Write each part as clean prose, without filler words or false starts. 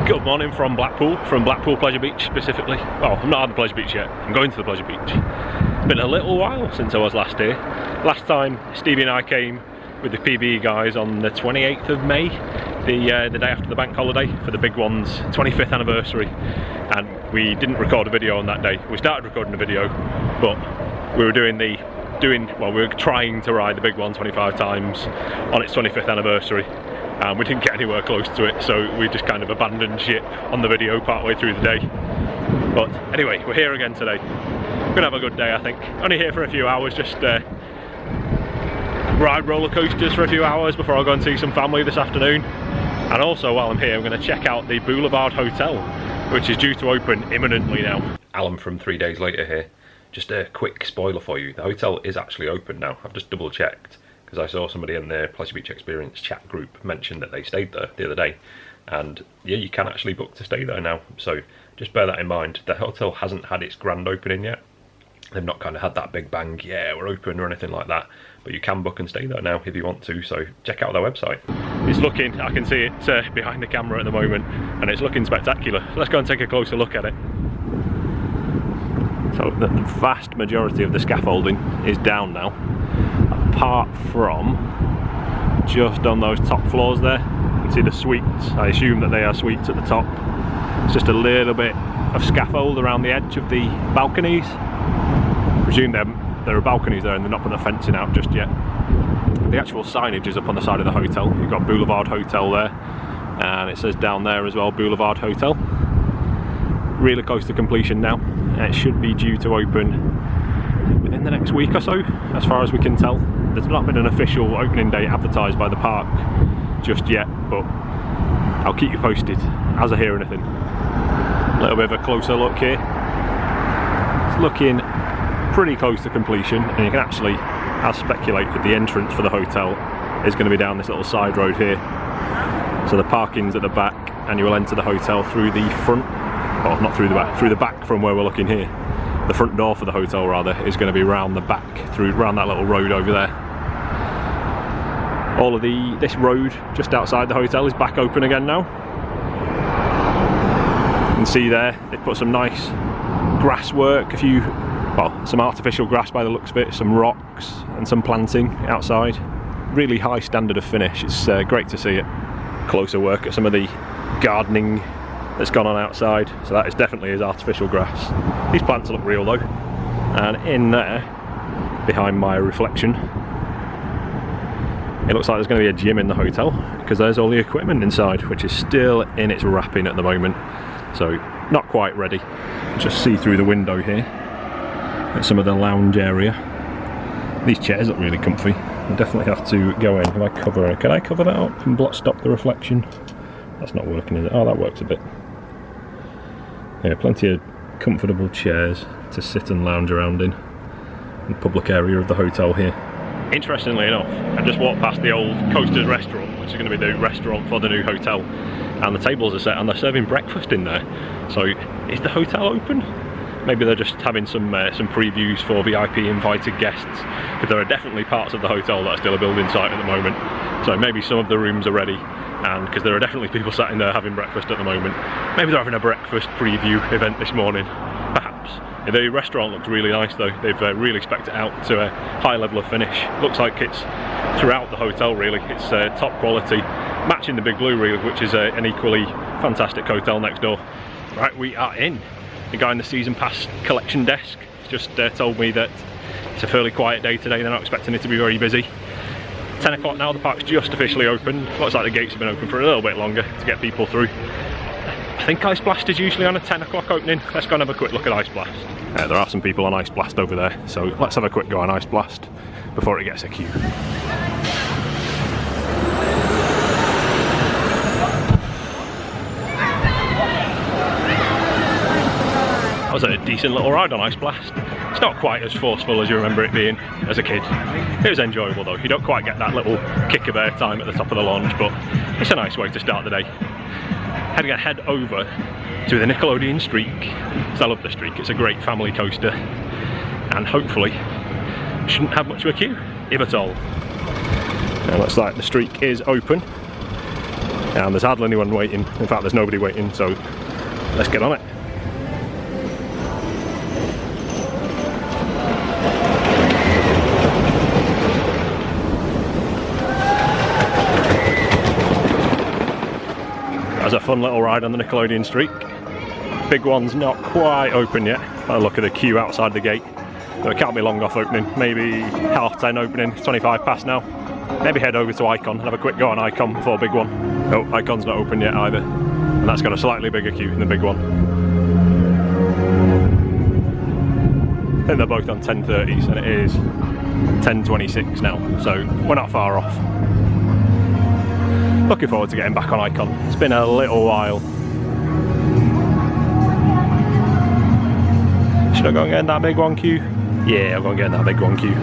Good morning from Blackpool Pleasure Beach specifically. Well, I'm not at the Pleasure Beach yet, I'm going to the Pleasure Beach. It's been a little while since I was last here. Last time Stevie and I came with the PBE guys on the 28th of May, the day after the bank holiday, for the big one's 25th anniversary. And we didn't record a video on that day. We started recording a video, but we were we were trying to ride the big one 25 times on its 25th anniversary. And we didn't get anywhere close to it, so we just kind of abandoned ship on the video partway through the day. But anyway, we're here again today. We're gonna have a good day, I think. Only here for a few hours, just ride roller coasters for a few hours before I go and see some family this afternoon. And also, while I'm here, I'm going to check out the Boulevard Hotel, which is due to open imminently now. Alan from 3 Days Later here. Just a quick spoiler for you, the hotel is actually open now. I've just double checked, because I saw somebody in the Pleasure Beach Experience chat group mention that they stayed there the other day. And yeah, you can actually book to stay there now, so just bear that in mind. The hotel hasn't had its grand opening yet. They've not kind of had that big bang, yeah, we're open or anything like that. But you can book and stay there now if you want to, so check out their website. It's looking, I can see it behind the camera at the moment, and it's looking spectacular. So let's go and take a closer look at it. So the vast majority of the scaffolding is down now, apart from just on those top floors there. You can see the suites. I assume that they are suites at the top. It's just a little bit of scaffold around the edge of the balconies. I presume there are balconies there and they're not putting the fencing out just yet. The actual signage is up on the side of the hotel. You've got Boulevard Hotel there, and it says down there as well, Boulevard Hotel. Really close to completion now. It should be due to open within the next week or so, as far as we can tell. There's not been an official opening date advertised by the park just yet, but I'll keep you posted as I hear anything. A little bit of a closer look here. It's looking pretty close to completion, and you can actually, as speculated, the entrance for the hotel is going to be down this little side road here. So the parking's at the back, and you will enter the hotel through the front, well, not through the back, through the back from where we're looking here. The front door for the hotel, rather, is going to be round the back, round that little road over there. All of this road just outside the hotel is back open again now. You can see there, they put some nice grass work, some artificial grass by the looks of it, some rocks and some planting outside. Really high standard of finish. It's great to see it. Closer work at some of the gardening that's gone on outside. So that is definitely artificial grass. These plants look real though. And in there, behind my reflection, it looks like there's going to be a gym in the hotel, because there's all the equipment inside, which is still in its wrapping at the moment. So not quite ready. Just see through the window here at some of the lounge area. These chairs look really comfy. I definitely have to go in. Can I cover that up and stop the reflection? That's not working, is it? Oh, that works a bit. Yeah, plenty of comfortable chairs to sit and lounge around in the public area of the hotel here. Interestingly enough, I just walked past the old Coasters restaurant, which is going to be the restaurant for the new hotel, and the tables are set and they're serving breakfast in there. So is the hotel open? Maybe they're just having some previews for VIP invited guests, because there are definitely parts of the hotel that are still a building site at the moment. So maybe some of the rooms are ready, and because there are definitely people sat in there having breakfast at the moment, maybe they're having a breakfast preview event this morning, perhaps. The restaurant looks really nice though. They've really spec'd it out to a high level of finish. Looks like it's throughout the hotel really. It's top quality, matching the Big Blue really, which is an equally fantastic hotel next door. Right, we are in. The guy in the season pass collection desk just told me that it's a fairly quiet day today. They're not expecting it to be very busy. 10 o'clock now, the park's just officially open. Looks like the gates have been open for a little bit longer to get people through. I think Ice Blast is usually on a 10 o'clock opening. Let's go and have a quick look at Ice Blast. There are some people on Ice Blast over there, so let's have a quick go on Ice Blast before it gets a queue. That was a decent little ride on Ice Blast. It's not quite as forceful as you remember it being as a kid. It was enjoyable though. You don't quite get that little kick of air time at the top of the launch, but it's a nice way to start the day. Head over to the Nickelodeon Streak. I love the Streak. It's a great family coaster, and hopefully shouldn't have much of a queue, if at all. It looks like the Streak is open. And there's hardly anyone waiting. In fact, there's nobody waiting, so let's get on it. That was a fun little ride on the Nickelodeon streak. Big one's not quite open yet. By the look at the queue outside the gate. So it can't be long off opening. Maybe 10:30 opening, 25 past now. Maybe head over to Icon and have a quick go on Icon before Big One. Oh, Icon's not open yet either. And that's got a slightly bigger queue than the Big One. I think they're both on 10:30s and it is 10:26 now. So we're not far off. Looking forward to getting back on Icon. It's been a little while. Should I go and get in that Big One queue? Yeah, I'll go and get in that Big One queue.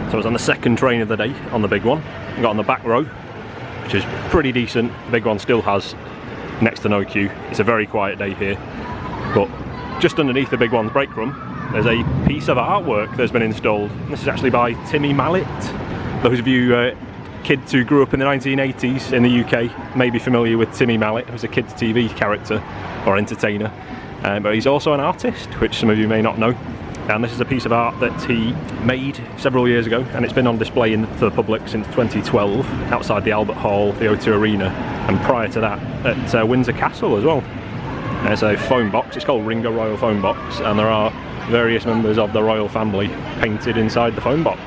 So I was on the second train of the day on the Big One. I got on the back row, which is pretty decent. The Big One still has next to no queue. It's a very quiet day here. But just underneath the Big One's break room, there's a piece of artwork that's been installed. This is actually by Timmy Mallet. Those of you kids who grew up in the 1980s in the UK may be familiar with Timmy Mallet, who's a kids TV character or entertainer. But he's also an artist, which some of you may not know. And this is a piece of art that he made several years ago, and it's been on display for the public since 2012 outside the Albert Hall, the O2 Arena, and prior to that at Windsor Castle as well. There's a phone box, it's called Ringo Royal Phone Box, and there are various members of the royal family painted inside the phone box.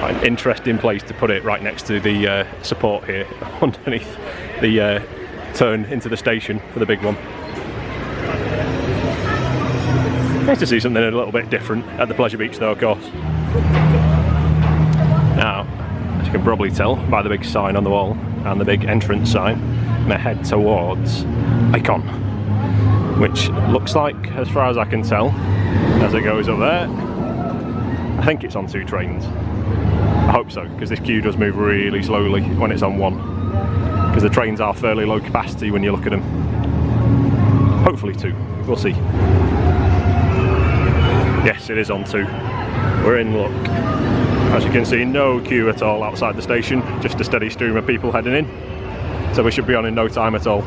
An interesting place to put it, right next to the support here underneath the turn into the station for the Big One. Nice to see something a little bit different at the Pleasure Beach though, of course. Now, as you can probably tell by the big sign on the wall and the big entrance sign, I'm going to head towards Icon, which looks like, as far as I can tell, as it goes up there, I think it's on 2 trains. I hope so, because this queue does move really slowly when it's on 1, because the trains are fairly low capacity when you look at them. Hopefully 2, we'll see. Yes, it is on 2. We're in luck. As you can see, no queue at all outside the station, just a steady stream of people heading in. So we should be on in no time at all.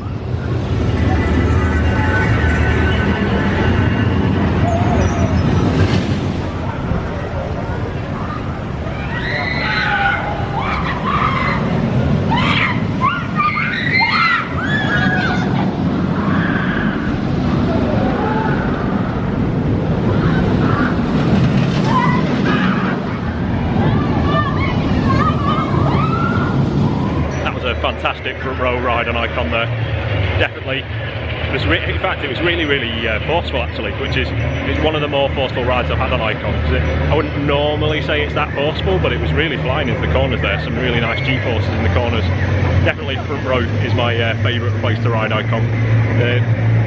Fantastic front row ride on Icon there. Definitely. In fact, it was really forceful actually, which is one of the more forceful rides I've had on Icon. I wouldn't normally say it's that forceful, but it was really flying into the corners there. Some really nice G-forces in the corners. Definitely front row is my favourite place to ride Icon.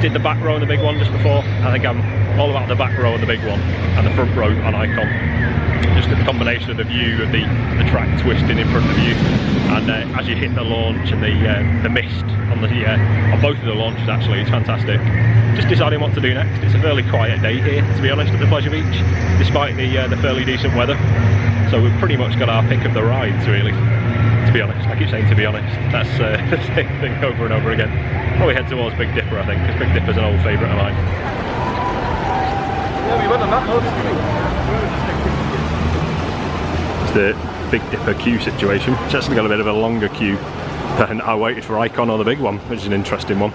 Did the back row on the Big One just before. I think I'm all about the back row on the Big One and the front row on Icon. Just the combination of the view of the track twisting in front of you, and as you hit the launch and the mist on both of the launches, actually, it's fantastic. Just deciding what to do next. It's a fairly quiet day here, to be honest, at the Pleasure Beach, despite the fairly decent weather. So we've pretty much got our pick of the rides, really. To be honest, I keep saying to be honest. That's the same thing over and over again. Probably head towards Big Dipper, I think, because Big Dipper's an old favourite of mine. Yeah, we went on that road. The Big Dipper queue situation. It's actually got a bit of a longer queue than I waited for Icon or the Big One, which is an interesting one.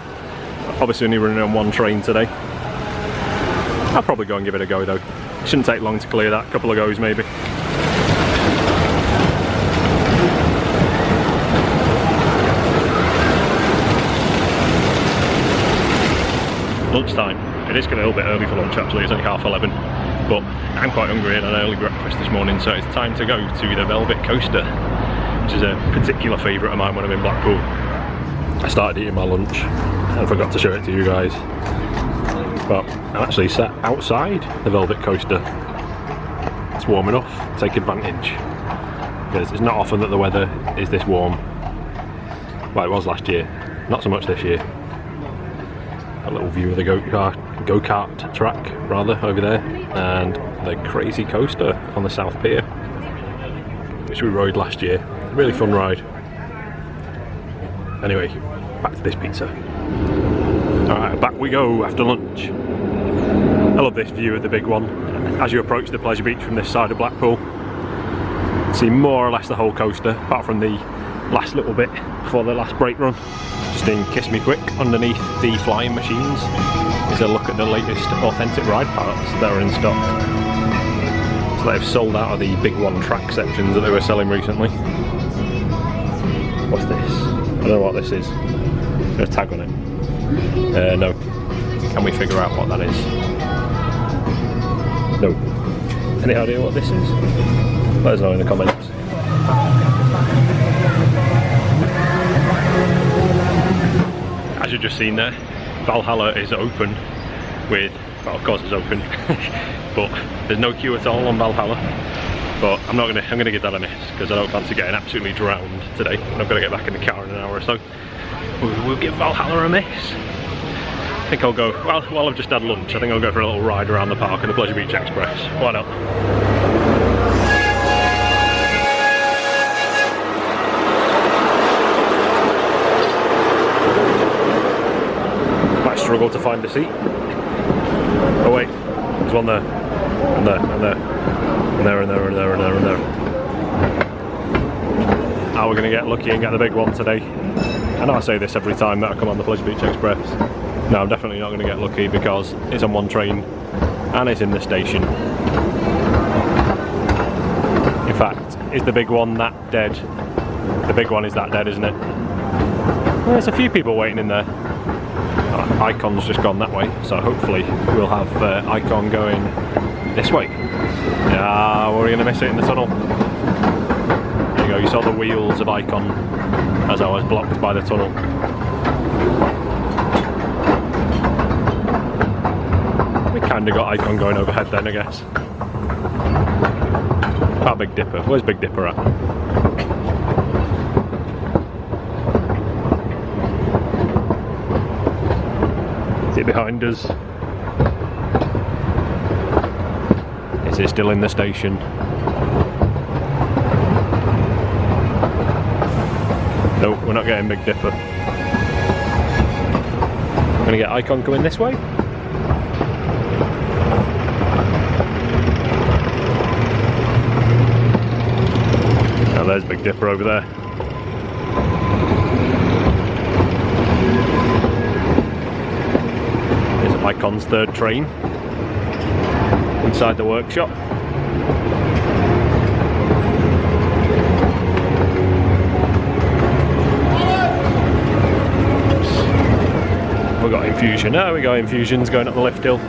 Obviously only running on 1 train today. I'll probably go and give it a go though. Shouldn't take long to clear that, couple of goes maybe. Lunchtime. It is getting a little bit early for lunch actually, it's only 11:30, but I'm quite hungry and had an early breakfast this morning, so it's time to go to the Velvet Coaster, which is a particular favourite of mine when I'm in Blackpool. I started eating my lunch and forgot to show it to you guys, but I'm actually sat outside the Velvet Coaster. It's warm enough, take advantage, because it's not often that the weather is this warm. Well, it was last year, not so much this year. A little view of the go-kart track rather over there, and the crazy coaster on the South Pier, which we rode last year. Really fun ride. Anyway, back to this pizza. Alright, back we go after lunch. I love this view of the big one. As you approach the Pleasure Beach from this side of Blackpool, see more or less the whole coaster, apart from the last little bit before the last brake run. Just in Kiss Me Quick, underneath the flying machines, is a look at the latest authentic ride parts that are in stock. So they've sold out of the big one track sections that they were selling recently. What's this? I don't know what this is. There's a tag on it. No. Can we figure out what that is? No. Any idea what this is? Let us know in the comments. As you've just seen there, Valhalla is open with, well of course it's open, but there's no queue at all on Valhalla. But I'm gonna give that a miss, because I don't fancy getting absolutely drowned today. I've got to get back in the car in an hour or so. We'll give Valhalla a miss. I think I'll go, well, while I've just had lunch, I think I'll go for a little ride around the park in the Pleasure Beach Express. Why not? Might struggle to find a seat. Oh wait, there's one there, and there, and there, and there, and there, and there, and there, and there. Now we're going to get lucky and get the big one today. I know I say this every time that I come on the Pleasure Beach Express. No, I'm definitely not going to get lucky because it's on one train and it's in the station. In fact, is the big one that dead? The big one is that dead, isn't it? Well, there's a few people waiting in there. Icon's just gone that way, so hopefully we'll have Icon going this way. Yeah, we're going to miss it in the tunnel. There you go, you saw the wheels of Icon as I was blocked by the tunnel. We kind of got Icon going overhead then, I guess. Ah, Big Dipper. Where's Big Dipper at? Is it behind us? Is it still in the station? Nope, we're not getting Big Dipper. I'm gonna get Icon coming this way. Now there's Big Dipper over there. There's Icon's third train inside the workshop. We've got Infusion. There we go, Infusion's going up the lift hill.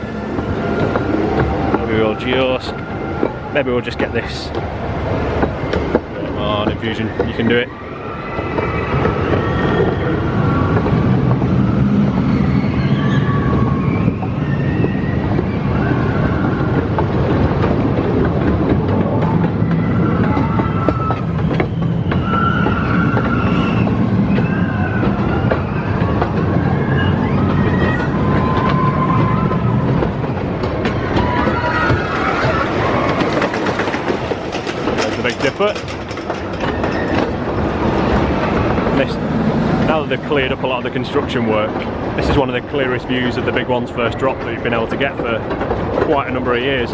Maybe we'll just get this. Come on, Infusion, you can do it. Big Dipper. Now that they've cleared up a lot of the construction work, this is one of the clearest views of the big one's first drop that you've been able to get for quite a number of years.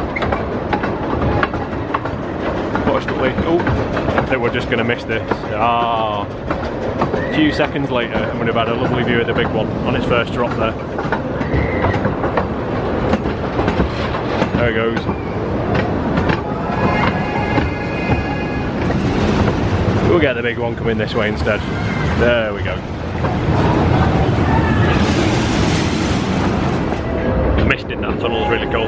Unfortunately, I think we're just going to miss this. A few seconds later and we'd have had a lovely view of the big one on its first drop there. There it goes. We'll get the big one coming this way instead. There we go. The mist in that tunnel is really cold.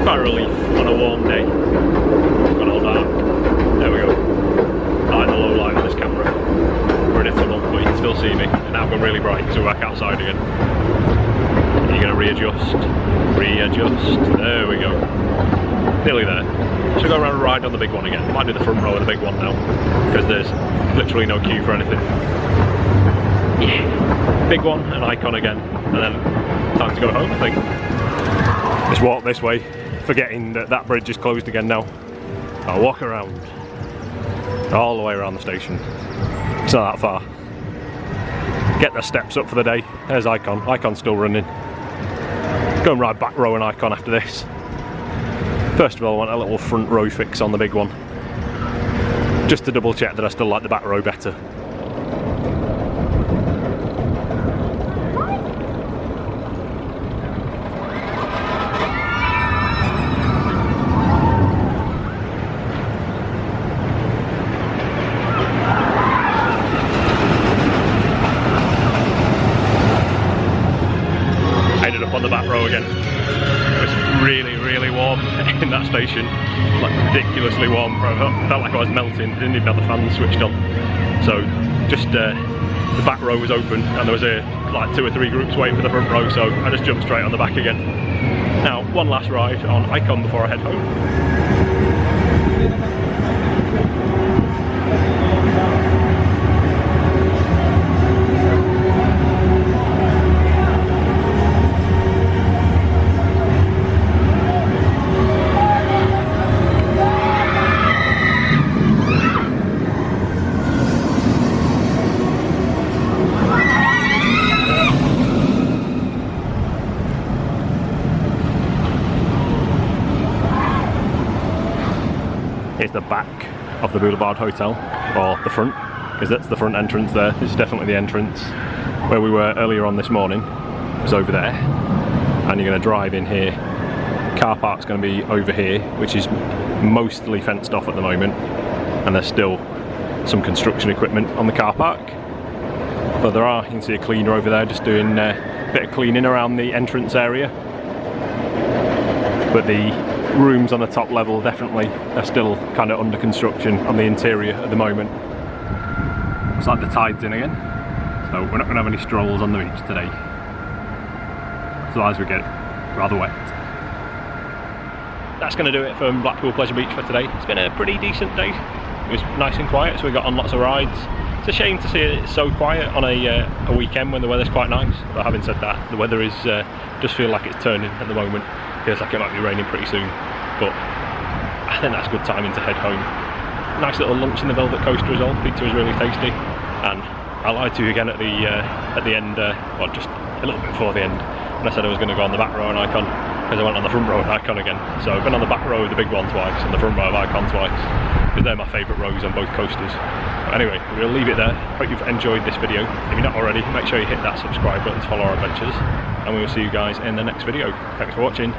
Quite a relief on a warm day. Got all dark. There we go. I like the low light on this camera. We're in a tunnel, but you can still see me. And now I've gone really bright because we're back outside again. You're going to readjust. Readjust. There we go. Nearly there. Should go around and ride on the big one again. Might do the front row of the big one now, because there's literally no queue for anything. Yeah. Big one, an icon again, and then time to go home, I think. Just walk this way, forgetting that that bridge is closed again now. I'll walk around, all the way around the station. It's not that far. Get the steps up for the day. There's Icon. Icon's still running. Go and ride back row and Icon after this. First of all, I want a little front row fix on the big one, just to double check that I still like the back row better. I ended up on the back row again. It was really warm in that station, like ridiculously warm. I felt like I was melting. Didn't even have the fans switched on. So just the back row was open, and there was like 2 or 3 groups waiting for the front row. So I just jumped straight on the back again. Now one last ride on Icon before I head home. Here's the back of the Boulevard Hotel, or the front, because that's the front entrance there. This is definitely the entrance. Where we were earlier on this morning was over there, and you're going to drive in here. Car park's going to be over here, which is mostly fenced off at the moment, and there's still some construction equipment on the car park. But there are, you can see a cleaner over there just doing a bit of cleaning around the entrance area. But the rooms on the top level definitely are still kind of under construction on the interior at the moment. Looks like the tide's in again, so we're not going to have any strolls on the beach today. Otherwise we get rather wet. That's going to do it from Blackpool Pleasure Beach for today. It's been a pretty decent day. It was nice and quiet, so we got on lots of rides. It's a shame to see it so quiet on a weekend when the weather's quite nice. But having said that, the weather is does feel like it's turning at the moment. Feels like it might be raining pretty soon, but I think that's a good timing to head home. Nice little lunch in the Velvet Coaster as well. Pizza was really tasty, and I lied to you again at the end, well, just a little bit before the end, when I said I was going to go on the back row and Icon, because I went on the front row and Icon again. So I've been on the back row of the big one twice and the front row of Icon twice, because they're my favourite rows on both coasters. But anyway, we'll leave it there. Hope you've enjoyed this video. If you're not already, make sure you hit that subscribe button to follow our adventures, and we will see you guys in the next video. Thanks for watching.